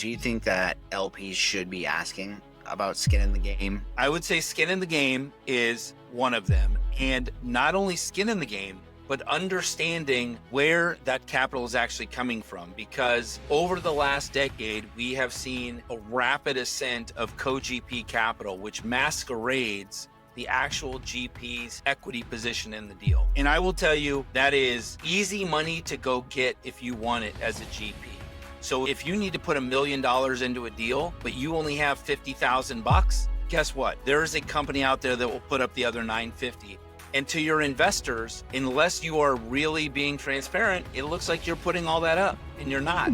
do you think that LPs should be asking about skin in the game? I would say skin in the game is one of them. And not only skin in the game, but understanding where that capital is actually coming from. Because over the last decade, we have seen a rapid ascent of co-GP capital, which masquerades the actual GP's equity position in the deal. And I will tell you, that is easy money to go get if you want it as a GP. So if you need to put $1 million into a deal, but you only have 50,000 bucks, guess what? There is a company out there that will put up the other 950. And to your investors, unless you are really being transparent, it looks like you're putting all that up, and you're not.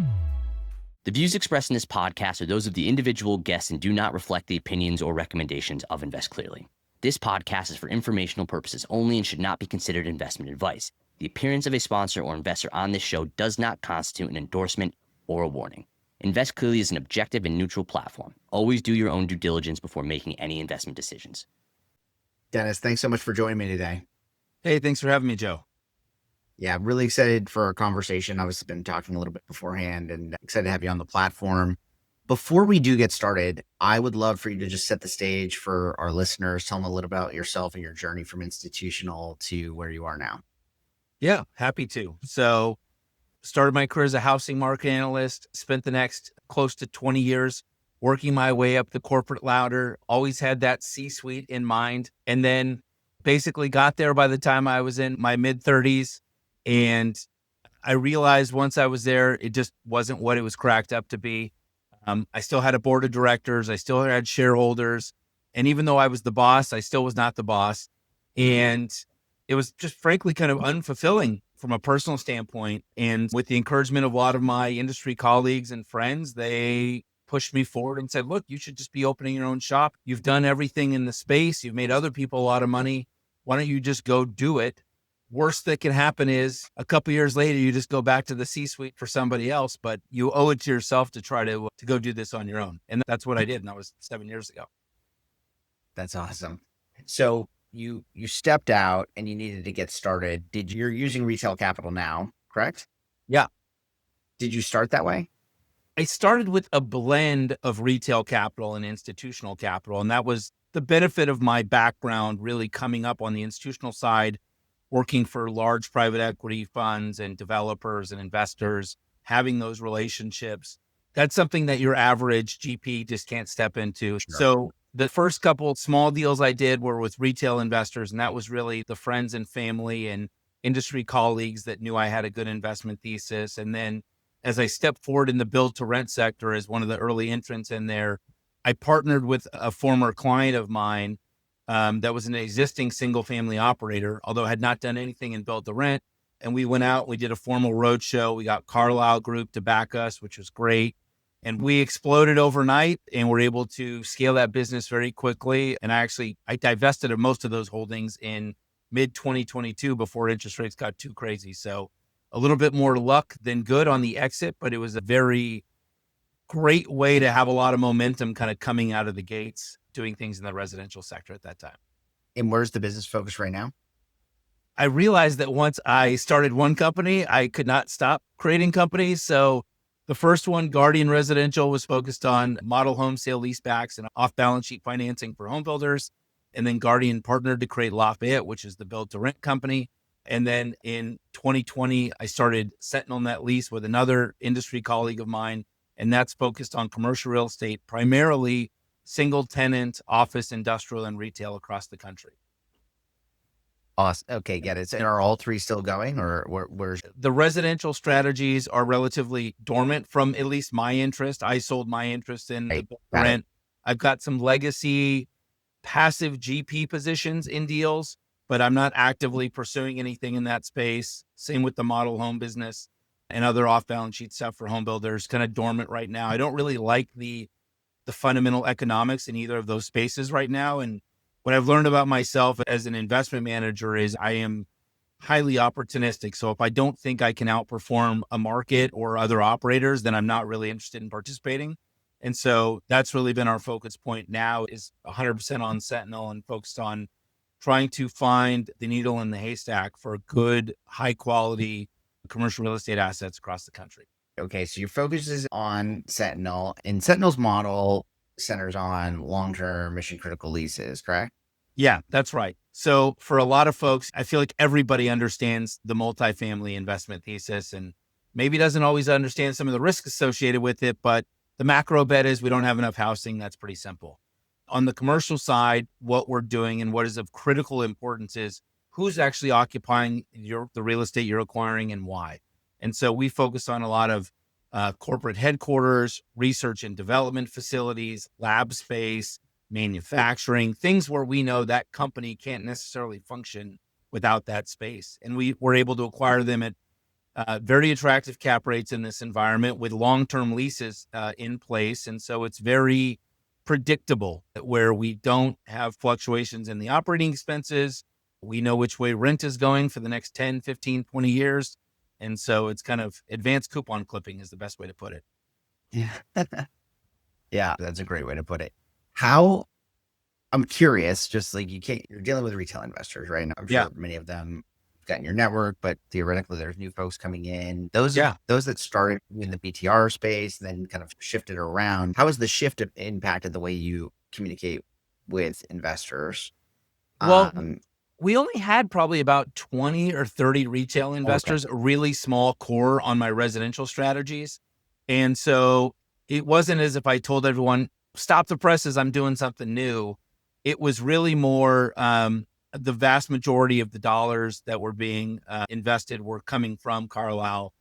The views expressed in this podcast are those of the individual guests and do not reflect the opinions or recommendations of Invest Clearly. This podcast is for informational purposes only and should not be considered investment advice. The appearance of a sponsor or investor on this show does not constitute an endorsement or a warning. Invest Clearly is an objective and neutral platform. Always do your own due diligence before making any investment decisions. Dennis, thanks so much for joining me today. Hey, thanks for having me, Joe. Yeah, I'm really excited for our conversation. I've been talking a little bit beforehand and excited to have you on the platform. Before we do get started, I would love for you to just set the stage for our listeners. Tell them a little about yourself and your journey from institutional to where you are now. Yeah, happy to. So started my career as a housing market analyst, spent the next close to 20 years working my way up the corporate ladder, always had that C-suite in mind, and then basically got there by the time I was in my mid-30s. And I realized once I was there, it just wasn't what it was cracked up to be. I still had a board of directors. I still had shareholders. And even though I was the boss, I still was not the boss. And it was just frankly kind of unfulfilling from a personal standpoint. And with the encouragement of a lot of my industry colleagues and friends, they pushed me forward and said, look, you should just be opening your own shop. You've done everything in the space. You've made other people a lot of money. Why don't you just go do it? Worst that can happen is a couple years later, you just go back to the C-suite for somebody else, but you owe it to yourself to try to go do this on your own. And that's what I did. And that was 7 years ago. That's awesome. So you stepped out and you needed to get started. You're using retail capital now, correct? Yeah. Did you start that way? I started with a blend of retail capital and institutional capital. And that was the benefit of my background really coming up on the institutional side, working for large private equity funds and developers and investors, having those relationships. That's something that your average GP just can't step into. Sure. So the first couple small deals I did were with retail investors, and that was really the friends and family and industry colleagues that knew I had a good investment thesis. And then as I stepped forward in the build to rent sector as one of the early entrants in there, I partnered with a former client of mine that was an existing single family operator, although had not done anything in build to rent. And we went out, we did a formal roadshow. We got Carlyle Group to back us, which was great. And we exploded overnight and were able to scale that business very quickly. And I divested of most of those holdings in mid 2022 before interest rates got too crazy. So a little bit more luck than good on the exit, but it was a very great way to have a lot of momentum kind of coming out of the gates, doing things in the residential sector at that time. And where's the business focus right now? I realized that once I started one company, I could not stop creating companies. So the first one, Guardian Residential, was focused on model home sale leasebacks and off-balance sheet financing for home builders. And then Guardian partnered to create Lafayette, which is the build to rent company. And then in 2020, I started Sentinel Net Lease with another industry colleague of mine. And that's focused on commercial real estate, primarily single tenant, office, industrial, and retail across the country. Awesome. Okay, get it. So are all three still going, or where's the residential strategies are relatively dormant from at least my interest. I sold my interest in the rent. I've got some legacy passive GP positions in deals, but I'm not actively pursuing anything in that space. Same with the model home business and other off-balance sheet stuff for home builders, kind of dormant right now. I don't really like the fundamental economics in either of those spaces right now. And what I've learned about myself as an investment manager is I am highly opportunistic. So if I don't think I can outperform a market or other operators, then I'm not really interested in participating. And so that's really been our focus point now, is 100% on Sentinel and focused on trying to find the needle in the haystack for good, high quality commercial real estate assets across the country. Okay, so your focus is on Sentinel, and Sentinel's model centers on long-term mission-critical leases, correct? Yeah, that's right. So for a lot of folks, I feel like everybody understands the multifamily investment thesis and maybe doesn't always understand some of the risks associated with it. But the macro bet is we don't have enough housing. That's pretty simple. On the commercial side, what we're doing and what is of critical importance is who's actually occupying the real estate you're acquiring and why. And so we focus on a lot of corporate headquarters, research and development facilities, lab space, manufacturing, things where we know that company can't necessarily function without that space. And we were able to acquire them at very attractive cap rates in this environment with long-term leases in place. And so it's very predictable where we don't have fluctuations in the operating expenses. We know which way rent is going for the next 10, 15, 20 years. And so it's kind of advanced coupon clipping is the best way to put it. Yeah. Yeah, that's a great way to put it. How I'm curious, just like you're dealing with retail investors, right? And I'm Yeah. sure many of them got in your network, but theoretically there's new folks coming in. Yeah. Those that started in the BTR space, then kind of shifted around. How has the shift impacted the way you communicate with investors? Well, Um, we only had probably about 20 or 30 retail okay. investors, a really small core on my residential strategies. And so it wasn't as if I told everyone, stop the presses, I'm doing something new. It was really more the vast majority of the dollars that were being invested were coming from Carlyle.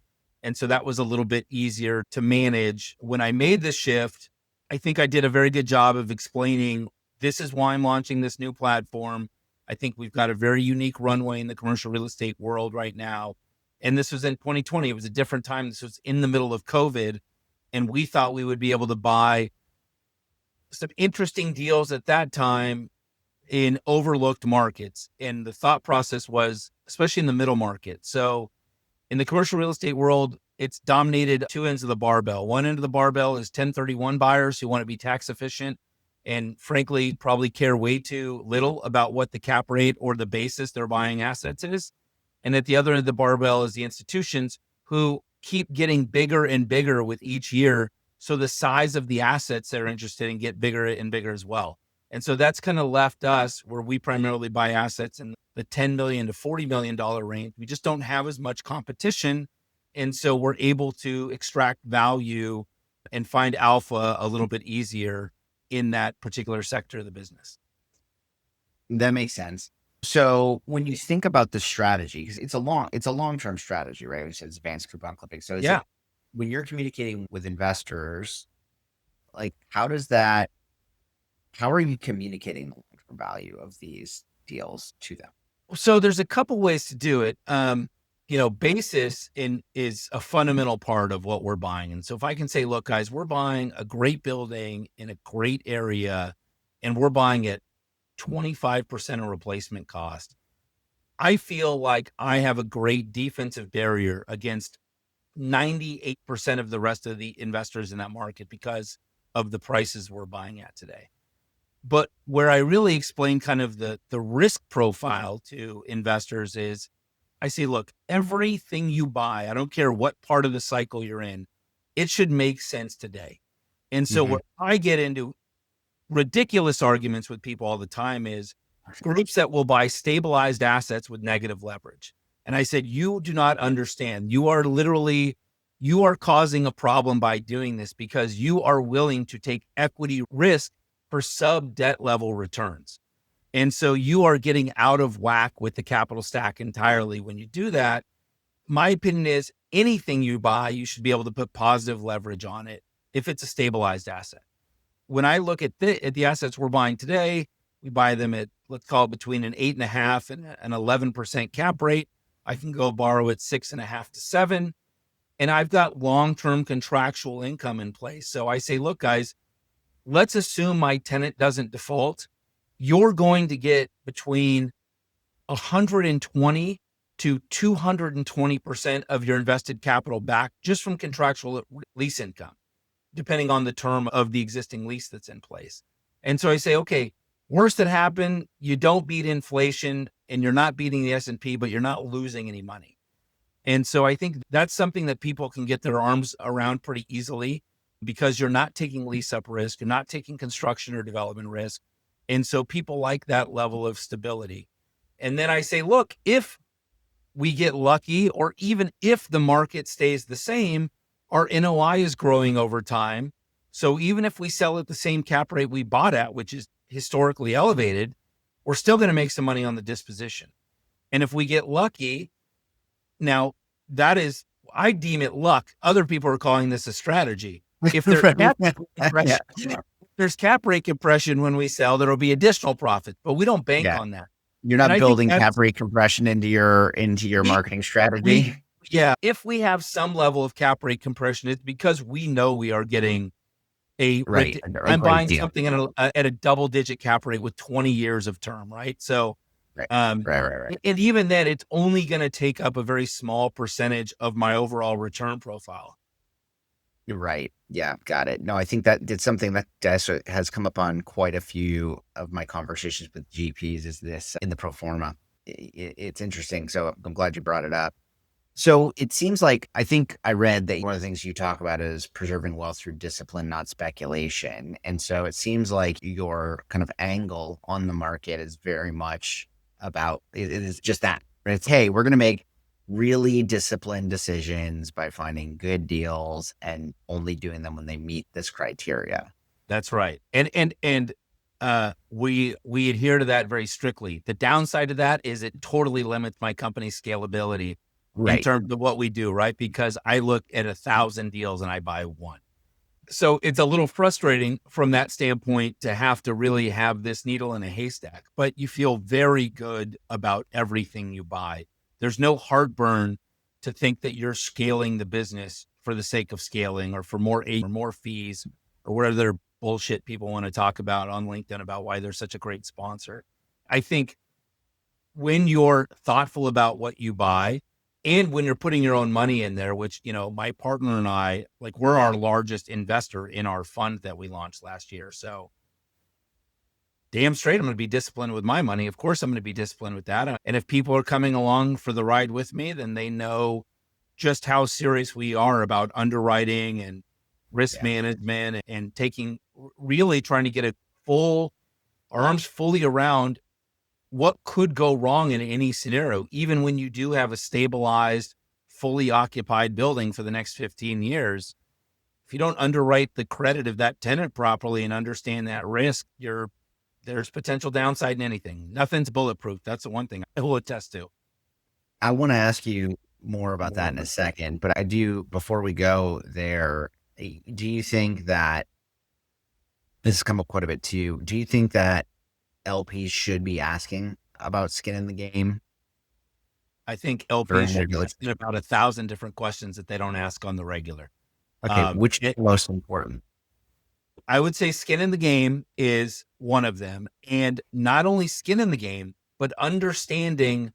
And so that was a little bit easier to manage. When I made the shift, I think I did a very good job of explaining this is why I'm launching this new platform. I think we've got a very unique runway in the commercial real estate world right now. And this was in 2020. It was a different time. This was in the middle of COVID. And we thought we would be able to buy some interesting deals at that time in overlooked markets. And the thought process was, especially in the middle market. So in the commercial real estate world, it's dominated two ends of the barbell. One end of the barbell is 1031 buyers who want to be tax efficient and frankly, probably care way too little about what the cap rate or the basis they're buying assets is. And at the other end of the barbell is the institutions who keep getting bigger and bigger with each year. So the size of the assets they're interested in get bigger and bigger as well. And so that's kind of left us where we primarily buy assets in the $10 million to $40 million range. We just don't have as much competition. And so we're able to extract value and find alpha a little bit easier in that particular sector of the business. That makes sense. So when you think about the strategy, because it's a long-term strategy, right? Which is advanced coupon clipping. So Yeah. when you're communicating with investors, like how are you communicating the long-term value of these deals to them? So there's a couple ways to do it. Basis is a fundamental part of what we're buying. And so if I can say, look, guys, we're buying a great building in a great area and we're buying it 25% of replacement cost. I feel like I have a great defensive barrier against 98% of the rest of the investors in that market because of the prices we're buying at today. But where I really explain kind of the risk profile to investors is I say, look, everything you buy, I don't care what part of the cycle you're in, it should make sense today. And so Mhm. where I get into ridiculous arguments with people all the time is groups that will buy stabilized assets with negative leverage. And I said, you do not understand. You are causing a problem by doing this because you are willing to take equity risk for sub debt level returns. And so you are getting out of whack with the capital stack entirely. When you do that, my opinion is anything you buy, you should be able to put positive leverage on it if it's a stabilized asset. When I look at the assets we're buying today, we buy them at, let's call it between an 8.5 and an 11% cap rate. I can go borrow at 6.5 to 7. And I've got long-term contractual income in place. So I say, look, guys, let's assume my tenant doesn't default. You're going to get between 120 to 220% of your invested capital back just from contractual lease income, depending on the term of the existing lease that's in place. And so I say, okay, worst that happen, you don't beat inflation and you're not beating the S&P, but you're not losing any money. And so I think that's something that people can get their arms around pretty easily because you're not taking lease up risk, you're not taking construction or development risk. And so people like that level of stability. And then I say, look, if we get lucky, or even if the market stays the same, our NOI is growing over time. So even if we sell at the same cap rate we bought at, which is historically elevated, we're still going to make some money on the disposition. And if we get lucky, now that is, I deem it luck. Other people are calling this a strategy. If there's cap rate compression, there's cap rate compression when we sell, there'll be additional profit, but we don't bank on that. You're not building cap rate compression into your marketing strategy. If we have some level of cap rate compression, it's because we know we are getting I'm buying deal. Something at a double digit cap rate with 20 years of term, right? So, right. And even then, it's only going to take up a very small percentage of my overall return profile. You're right. Yeah, got it. No, I think that did something that has come up on quite a few of my conversations with GPs is this in the pro forma. It's interesting. So I'm glad you brought it up. So it seems like, I think I read that one of the things you talk about is preserving wealth through discipline, not speculation. And so it seems like your kind of angle on the market is very much about, it is just that. It's, hey, we're going to make really disciplined decisions by finding good deals and only doing them when they meet this criteria. That's right. And we adhere to that very strictly. The downside of that is it totally limits my company's scalability in terms of what we do, right? Because I look at 1,000 deals and I buy one. So it's a little frustrating from that standpoint to have to really have this needle in a haystack, but you feel very good about everything you buy. There's no heartburn to think that you're scaling the business for the sake of scaling or for more fees or whatever bullshit people want to talk about on LinkedIn about why they're such a great sponsor. I think when you're thoughtful about what you buy and when you're putting your own money in there, which, my partner and I, we're our largest investor in our fund that we launched last year. So damn straight, I'm going to be disciplined with my money. Of course, I'm going to be disciplined with that. And if people are coming along for the ride with me, then they know just how serious we are about underwriting and risk management and really trying to get our arms fully around what could go wrong in any scenario, even when you do have a stabilized, fully occupied building for the next 15 years. If you don't underwrite the credit of that tenant properly and understand that risk, there's potential downside in anything. Nothing's bulletproof. That's the one thing I will attest to. I want to ask you more about that in a second, but before we go there, do you think that, this has come up quite a bit too, do you think that LPs should be asking about skin in the game? I think LPs should be asking about 1,000 different questions that they don't ask on the regular. Okay, which is most important? I would say skin in the game is one of them. And not only skin in the game, but understanding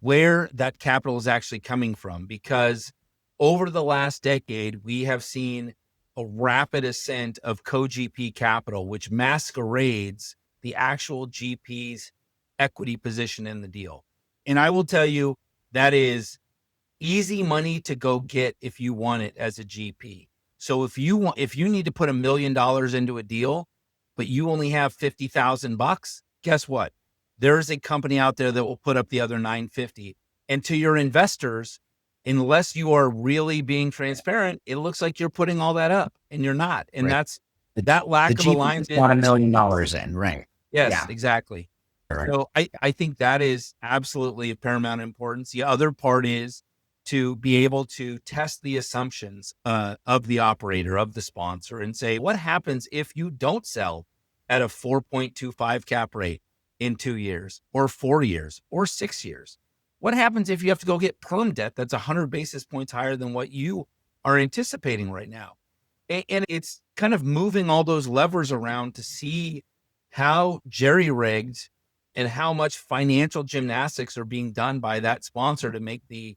where that capital is actually coming from. Because over the last decade, we have seen a rapid ascent of co-GP capital, which masquerades the actual GP's equity position in the deal. And I will tell you, that is easy money to go get if you want it as a GP. So if you need to put $1 million into a deal, but you only have $50,000, guess what? There's a company out there that will put up the other $950. And to your investors, unless you are really being transparent, it looks like you're putting all that up, and you're not. And that's that lack of alignment. Want $1 million in, right? Yes, exactly. Right. So I think that is absolutely of paramount importance. The other part is to be able to test the assumptions of the operator, of the sponsor, and say, what happens if you don't sell at a 4.25 cap rate in 2 years or 4 years or 6 years? What happens if you have to go get perm debt that's 100 basis points higher than what you are anticipating right now? And it's kind of moving all those levers around to see how jerry-rigged and how much financial gymnastics are being done by that sponsor to make the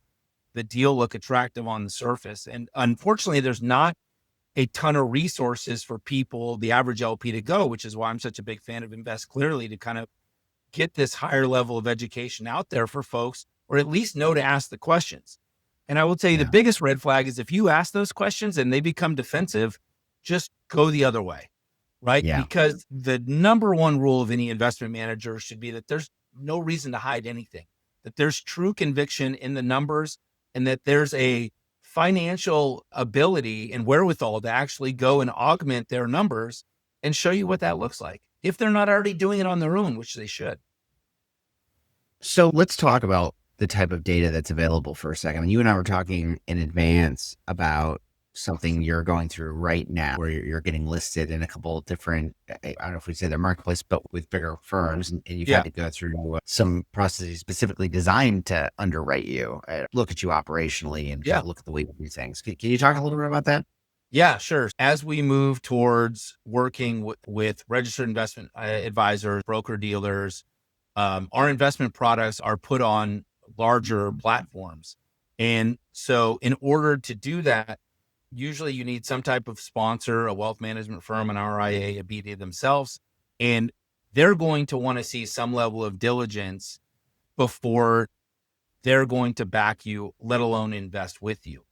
deal look attractive on the surface. And unfortunately, there's not a ton of resources for people, the average LP, to go, which is why I'm such a big fan of Invest Clearly, to kind of get this higher level of education out there for folks, or at least know to ask the questions. And I will tell you the Yeah. biggest red flag is if you ask those questions and they become defensive, just go the other way, right? Yeah. Because the number one rule of any investment manager should be that there's no reason to hide anything, that there's true conviction in the numbers, and that there's a financial ability and wherewithal to actually go and augment their numbers and show you what that looks like if they're not already doing it on their own, which they should. So let's talk about the type of data that's available for a second. I mean, you and I were talking in advance about something you're going through right now where you're getting listed in a couple of different, I don't know if we say the marketplace, but with bigger firms. And you've Yeah. had to go through some processes specifically designed to underwrite you, look at you operationally and kind Yeah. of look at the way you do things. Can you talk a little bit about that? Yeah, sure. As we move towards working with registered investment advisors, broker dealers, our investment products are put on larger platforms. And so in order to do that, usually you need some type of sponsor, a wealth management firm, an RIA, a BD themselves, and they're going to want to see some level of diligence before they're going to back you, let alone invest with you.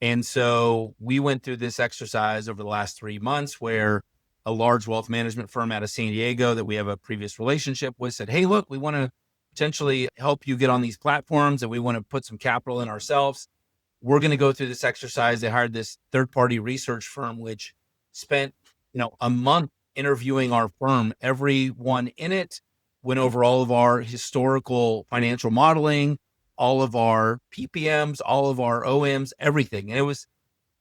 And so we went through this exercise over the last 3 months where a large wealth management firm out of San Diego that we have a previous relationship with said, hey, look, we want to potentially help you get on these platforms and we want to put some capital in ourselves. We're going to go through this exercise. They hired this third-party research firm, which spent, a month interviewing our firm, everyone in it, went over all of our historical financial modeling, all of our PPMs, all of our OMs, everything. And it was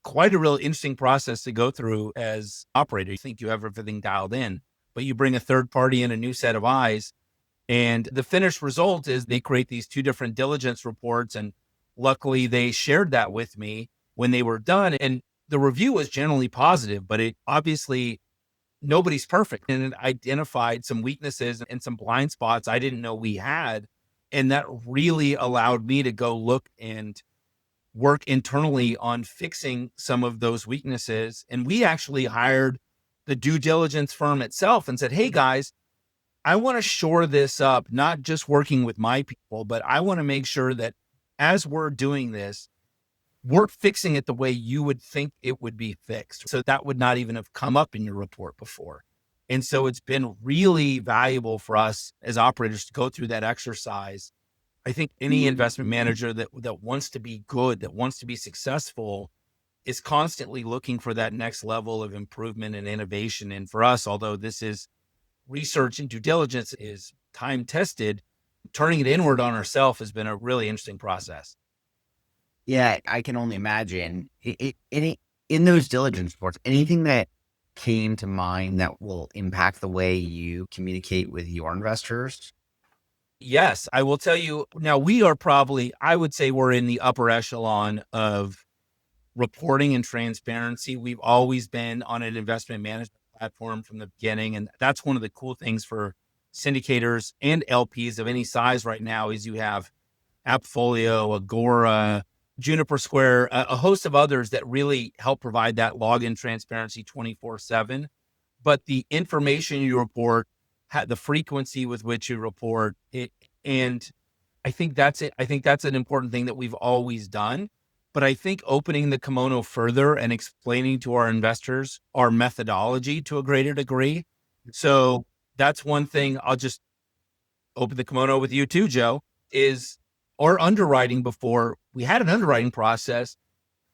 quite a real interesting process to go through as operator. You think you have everything dialed in, but you bring a third party in, a new set of eyes. And the finished result is they create these two different diligence reports. And luckily they shared that with me when they were done. And the review was generally positive, but it obviously nobody's perfect. And it identified some weaknesses and some blind spots I didn't know we had. And that really allowed me to go look and work internally on fixing some of those weaknesses. And we actually hired the due diligence firm itself and said, hey guys, I want to shore this up, not just working with my people, but I want to make sure that as we're doing this, we're fixing it the way you would think it would be fixed. So that would not even have come up in your report before. And so it's been really valuable for us as operators to go through that exercise. I think any investment manager that wants to be good, that wants to be successful, is constantly looking for that next level of improvement and innovation. And for us, although this is research and due diligence is time tested, turning it inward on ourselves has been a really interesting process. Yeah, I can only imagine. In those diligence reports, anything that came to mind that will impact the way you communicate with your investors? Yes, I will tell you now, we are probably, I would say we're in the upper echelon of reporting and transparency. We've always been on an investment management platform from the beginning. And that's one of the cool things for syndicators and LPs of any size right now is you have Appfolio, Agora, Juniper Square, a host of others that really help provide that login transparency 24/7. But the information you report, the frequency with which you report it, and I think that's it. I think that's an important thing that we've always done. But I think opening the kimono further and explaining to our investors our methodology to a greater degree. So that's one thing. I'll just open the kimono with you too, Joe, is our underwriting. Before we had an underwriting process,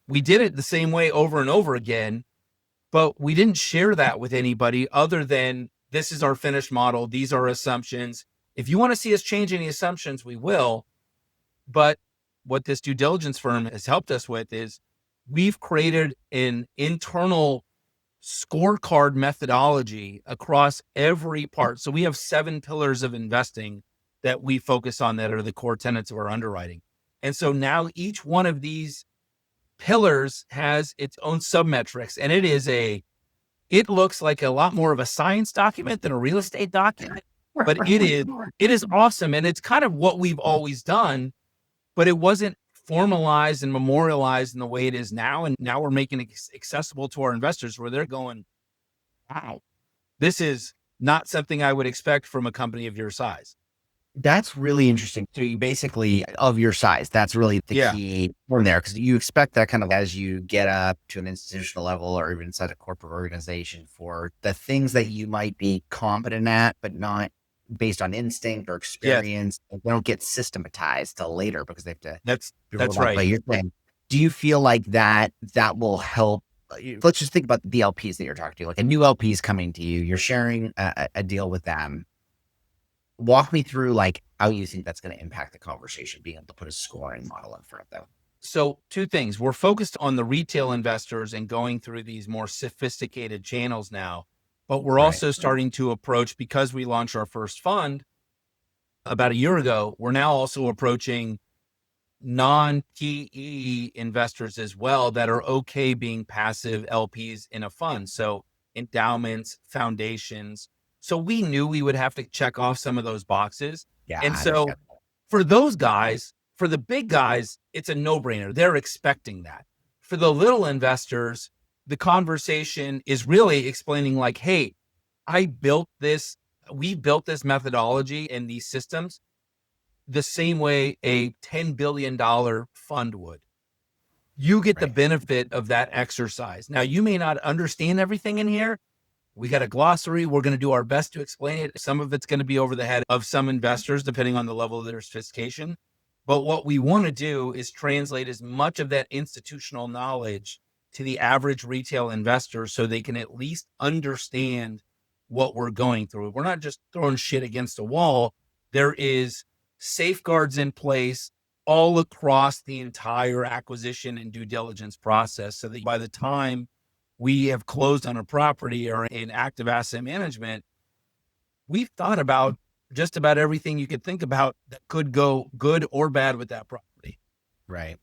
we did it the same way over and over again, but we didn't share that with anybody other than this is our finished model. These are assumptions. If you want to see us change any assumptions, we will. But what this due diligence firm has helped us with is we've created an internal scorecard methodology across every part. So we have 7 pillars of investing that we focus on that are the core tenets of our underwriting. And so now each one of these pillars has its own submetrics, and it looks like a lot more of a science document than a real estate document, but it is awesome. And it's kind of what we've always done, but it wasn't formalized and memorialized in the way it is now. And now we're making it accessible to our investors where they're going, wow, this is not something I would expect from a company of your size. That's really interesting. So you basically, of your size, that's really the Yeah, key from there, because you expect that kind of as you get up to an institutional level or even inside a corporate organization for the things that you might be competent at, but not based on instinct or yes, experience. They don't get systematized till later because they have to be rolled that's out. But right. you're saying, do you feel like that will help? Let's just think about the LPs that you're talking to, like a new LP is coming to you, you're sharing a deal with them. Walk me through like how you think that's going to impact the conversation, being able to put a scoring model in front of them. So two things. We're focused on the retail investors and going through these more sophisticated channels now, but we're Right. also starting to approach, because we launched our first fund about a year ago, we're now also approaching non-PE investors as well that are okay being passive LPs in a fund. So endowments, foundations. So we knew we would have to check off some of those boxes. And Got it. so for those guys, for the big guys, it's a no-brainer. They're expecting that. For the little investors, the conversation is really explaining like, hey, I built this, we built this methodology and these systems the same way a $10 billion fund would. You get the Right. benefit of that exercise. Now, you may not understand everything in here. We got a glossary. We're going to do our best to explain it. Some of it's going to be over the head of some investors, depending on the level of their sophistication. But what we want to do is translate as much of that institutional knowledge to the average retail investor so they can at least understand what we're going through. We're not just throwing shit against a wall. There is safeguards in place all across the entire acquisition and due diligence process so that by the time we have closed on a property or in active asset management, we've thought about just about everything you could think about that could go good or bad with that property. Right.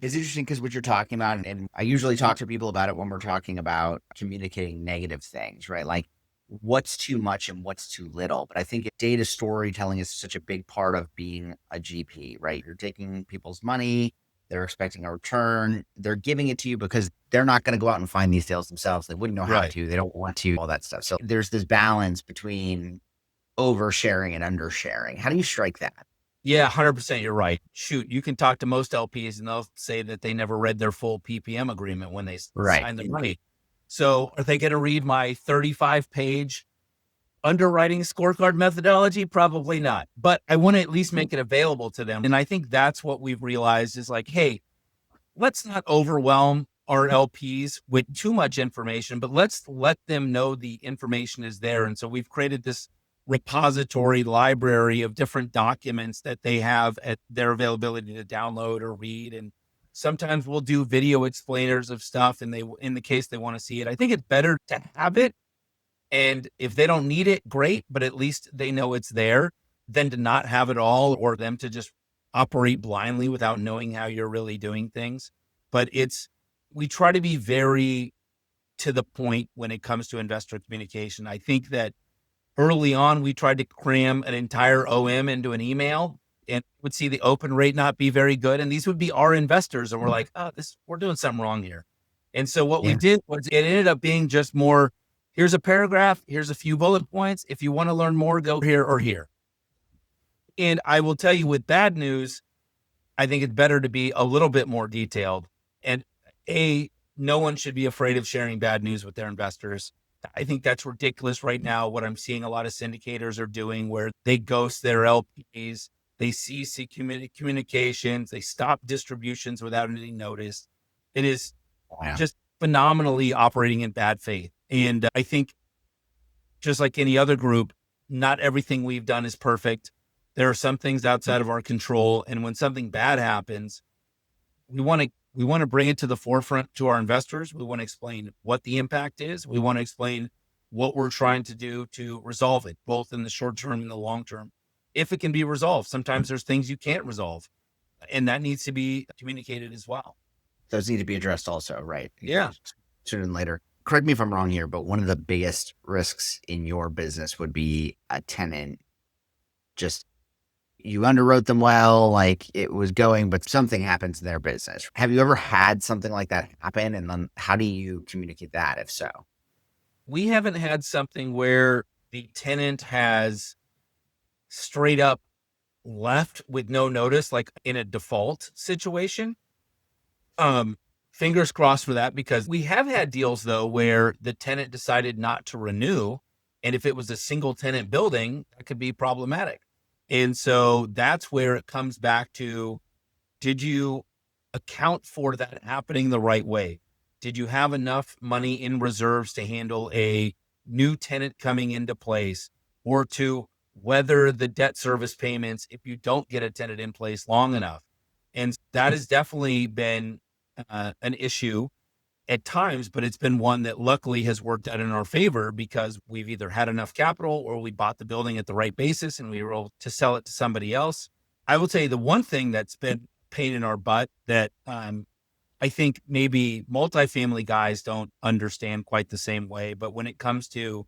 It's interesting because what you're talking about, and I usually talk to people about it when we're talking about communicating negative things, right? Like what's too much and what's too little. But I think data storytelling is such a big part of being a GP, right? You're taking people's money, they're expecting a return, they're giving it to you because they're not going to go out and find these deals themselves. They wouldn't know how Right. to, they don't want to, all that stuff. So there's this balance between oversharing and undersharing. How do you strike that? Yeah, 100%. You're right. Shoot, you can talk to most LPs and they'll say that they never read their full PPM agreement when they Right. sign the money. So are they going to read my 35-page underwriting scorecard methodology? Probably not. But I want to at least make it available to them. And I think that's what we've realized is like, hey, let's not overwhelm our LPs with too much information, but let's let them know the information is there. And so we've created this repository library of different documents that they have at their availability to download or read. And sometimes we'll do video explainers of stuff and they, in the case they want to see it, I think it's better to have it. And if they don't need it, great, but at least they know it's there than to not have it all or them to just operate blindly without knowing how you're really doing things. But we try to be very to the point when it comes to investor communication. I think that early on, we tried to cram an entire OM into an email and would see the open rate not be very good. And these would be our investors. And we're like, oh, we're doing something wrong here. And so what we Yeah. did was it ended up being just more, here's a paragraph, here's a few bullet points. If you want to learn more, go here or here. And I will tell you with bad news, I think it's better to be a little bit more detailed. And no one should be afraid of sharing bad news with their investors. I think that's ridiculous right now. What I'm seeing a lot of syndicators are doing where they ghost their LPs, they cease communications, they stop distributions without any notice. It is Yeah. just phenomenally operating in bad faith. And I think just like any other group, not everything we've done is perfect. There are some things outside of our control. And when something bad happens, we want to bring it to the forefront to our investors. We want to explain what the impact is. We want to explain what we're trying to do to resolve it, both in the short term and the long term. If it can be resolved, sometimes there's things you can't resolve, and that needs to be communicated as well. Those need to be addressed also, right? Yeah. Sooner than later. Correct me if I'm wrong here, but one of the biggest risks in your business would be a tenant. Just you underwrote them well, like it was going, but something happens in their business. Have you ever had something like that happen? And then how do you communicate that if so? We haven't had something where the tenant has straight up left with no notice, like in a default situation. Fingers crossed for that, because we have had deals though where the tenant decided not to renew. And if it was a single tenant building, that could be problematic. And so that's where it comes back to, did you account for that happening the right way? Did you have enough money in reserves to handle a new tenant coming into place, or to weather the debt service payments if you don't get a tenant in place long enough? And that has definitely been an issue at times, but it's been one that luckily has worked out in our favor, because we've either had enough capital or we bought the building at the right basis and we were able to sell it to somebody else. I will tell you the one thing that's been a pain in our butt that I think maybe multifamily guys don't understand quite the same way, but when it comes to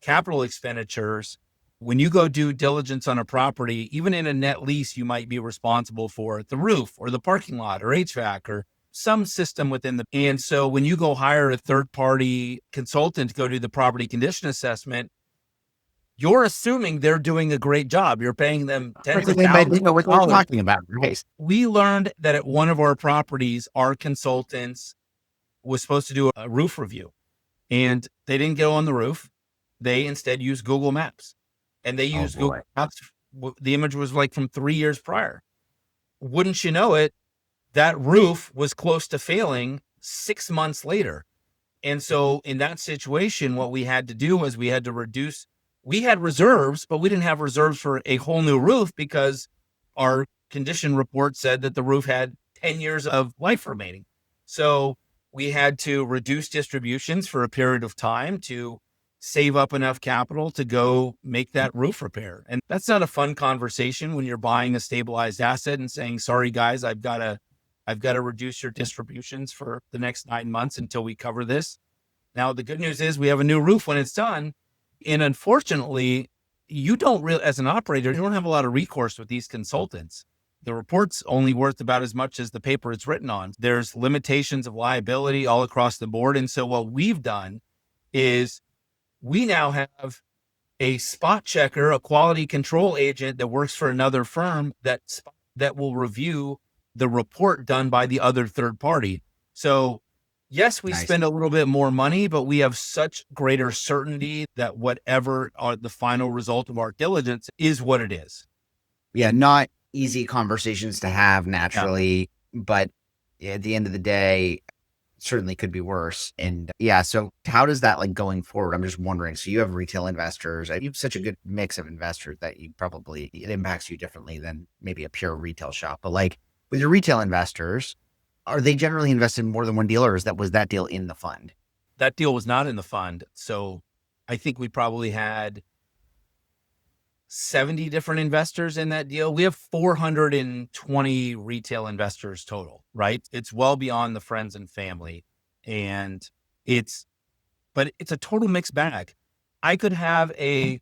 capital expenditures, when you go do diligence on a property, even in a net lease, you might be responsible for the roof or the parking lot or HVAC or some system within the. And so when you go hire a third party consultant to go do the property condition assessment, you're assuming they're doing a great job. You're paying them tens of thousands They know of what we're dollars. talking about, right? We learned that at one of our properties, our consultants was supposed to do a roof review, and they didn't go on the roof. They instead used Google Maps, and they Oh used boy. Google Maps. The image was like from 3 years prior. Wouldn't you know it, that roof was close to failing 6 months later. And so in that situation, what we had to do was we had to reduce, we had reserves, but we didn't have reserves for a whole new roof, because our condition report said that the roof had 10 years of life remaining. So we had to reduce distributions for a period of time to save up enough capital to go make that roof repair. And that's not a fun conversation when you're buying a stabilized asset and saying, sorry guys, I've got to reduce your distributions for the next 9 months until we cover this. Now, the good news is we have a new roof when it's done. And unfortunately, you don't really, as an operator, you don't have a lot of recourse with these consultants. The report's only worth about as much as the paper it's written on. There's limitations of liability all across the board. And so what we've done is we now have a spot checker, a quality control agent that works for another firm that will review the report done by the other third party. So yes, we Nice. spend a little bit more money, but we have such greater certainty that whatever are the final result of our diligence is what it is. Yeah, not easy conversations to have naturally, but at the end of the day, certainly could be worse. And yeah, so how does that like going forward? I'm just wondering. So you have retail investors. You have such a good mix of investors that you probably, it impacts you differently than maybe a pure retail shop. But like with your retail investors, are they generally invested in more than one deal, or was that deal in the fund? That deal was not in the fund. So I think we probably had 70 different investors in that deal. We have 420 retail investors total, right? It's well beyond the friends and family. And but it's a total mixed bag. I could have a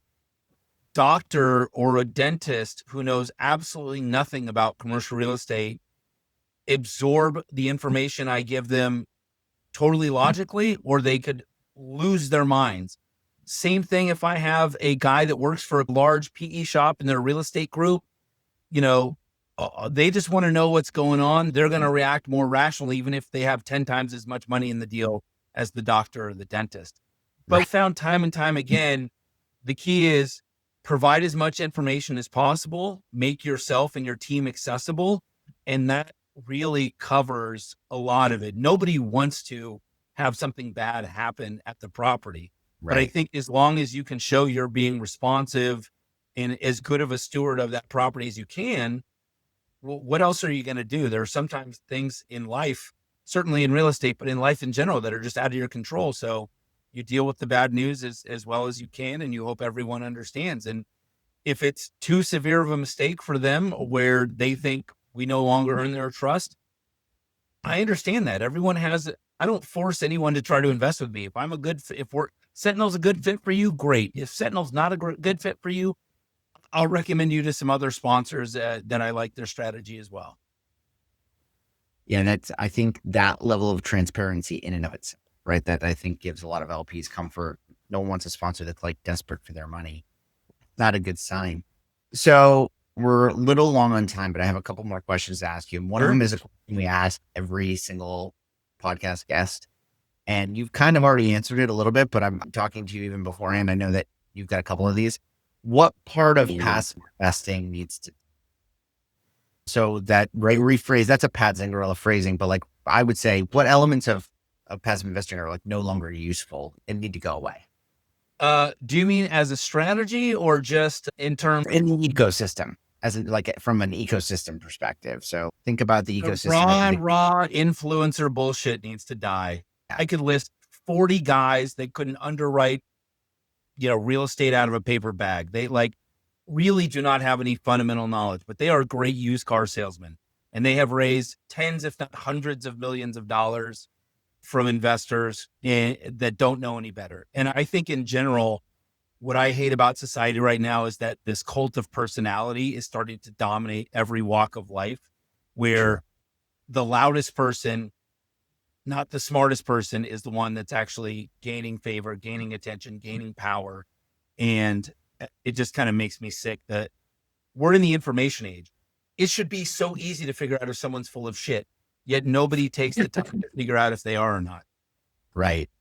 doctor or a dentist who knows absolutely nothing about commercial real estate absorb the information I give them totally logically, or they could lose their minds. Same thing if I have a guy that works for a large PE shop in their real estate group, they just want to know what's going on. They're going to react more rationally, even if they have 10 times as much money in the deal as the doctor or the dentist. But I found time and time again, the key is provide as much information as possible, make yourself and your team accessible, and that really covers a lot of it. Nobody wants to have something bad happen at the property. Right. But I think as long as you can show you're being responsive and as good of a steward of that property as you can, well, what else are you going to do? There are sometimes things in life, certainly in real estate, but in life in general, that are just out of your control. So you deal with the bad news as well as you can, and you hope everyone understands. And if it's too severe of a mistake for them where they think we no longer earn their trust, I understand that. I don't force anyone to try to invest with me. If Sentinel's a good fit for you, great. If Sentinel's not a good fit for you, I'll recommend you to some other sponsors that I like their strategy as well. Yeah. And I think that level of transparency in and of itself, right? That I think gives a lot of LPs comfort. No one wants a sponsor that's like desperate for their money. Not a good sign. So We're a little long on time, but I have a couple more questions to ask you. And one of Sure. them is a question we ask every single podcast guest. And you've kind of already answered it a little bit, but I'm talking to you even beforehand. I know that you've got a couple of these. What part of passive investing needs to, so that rephrase, that's a Pat Zingarella phrasing, but like I would say, what elements of passive investing are like no longer useful and need to go away Do you mean as a strategy or just in terms in the ecosystem, as in, like from an ecosystem perspective? So think about the of ecosystem. raw influencer bullshit needs to die? I could list 40 guys that couldn't underwrite, real estate out of a paper bag. They really do not have any fundamental knowledge, but they are great used car salesmen. And they have raised tens, if not hundreds of millions of dollars from investors that don't know any better. And I think in general, what I hate about society right now is that this cult of personality is starting to dominate every walk of life, where the loudest person, not the smartest person, is the one that's actually gaining favor, gaining attention, gaining power. And it just kind of makes me sick that we're in the information age. It should be so easy to figure out if someone's full of shit, yet nobody takes the time to figure out if they are or not. Right.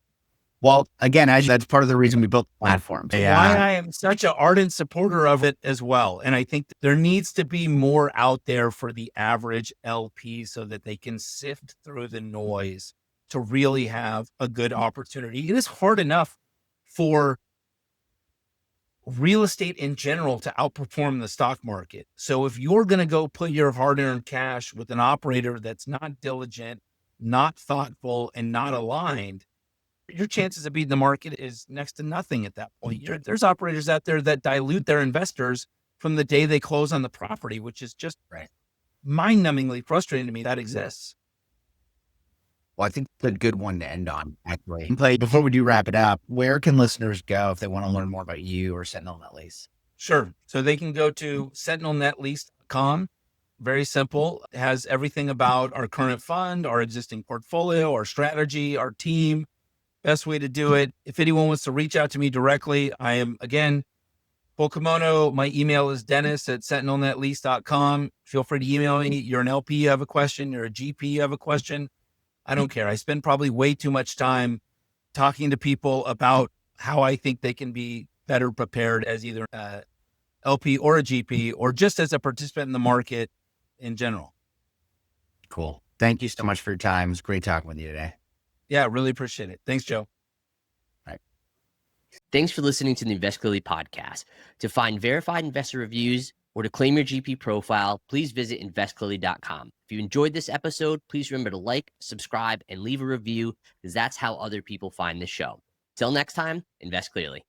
Well, again, that's part of the reason we built the platform. Why I am such an ardent supporter of it as well. And I think that there needs to be more out there for the average LP so that they can sift through the noise to really have a good opportunity. It is hard enough for real estate in general to outperform the stock market. So if you're going to go put your hard-earned cash with an operator that's not diligent, not thoughtful, and not aligned, your chances of beating the market is next to nothing at that point. There's operators out there that dilute their investors from the day they close on the property, which is just mind-numbingly frustrating to me that exists. Well, I think it's a good one to end on, actually. Before we do wrap it up, where can listeners go if they want to learn more about you or Sentinel Net Lease? Sure. So they can go to sentinelnetlease.com. Very simple. It has everything about our current fund, our existing portfolio, our strategy, our team. Best way to do it. If anyone wants to reach out to me directly, I am, again, full kimono. My email is dennis@sentinelnetlease.com. Feel free to email me. You're an LP, you have a question. You're a GP, you have a question. I don't care. I spend probably way too much time talking to people about how I think they can be better prepared as either a LP or a GP, or just as a participant in the market in general. Cool. Thank you so much for your time. It was great talking with you today. Yeah, really appreciate it. Thanks, Joe. Thanks for listening to the Invest Clearly podcast. To find verified investor reviews or to claim your GP profile, please visit investclearly.com. If you enjoyed this episode, please remember to like, subscribe, and leave a review, because that's how other people find this show. Till next time, invest clearly.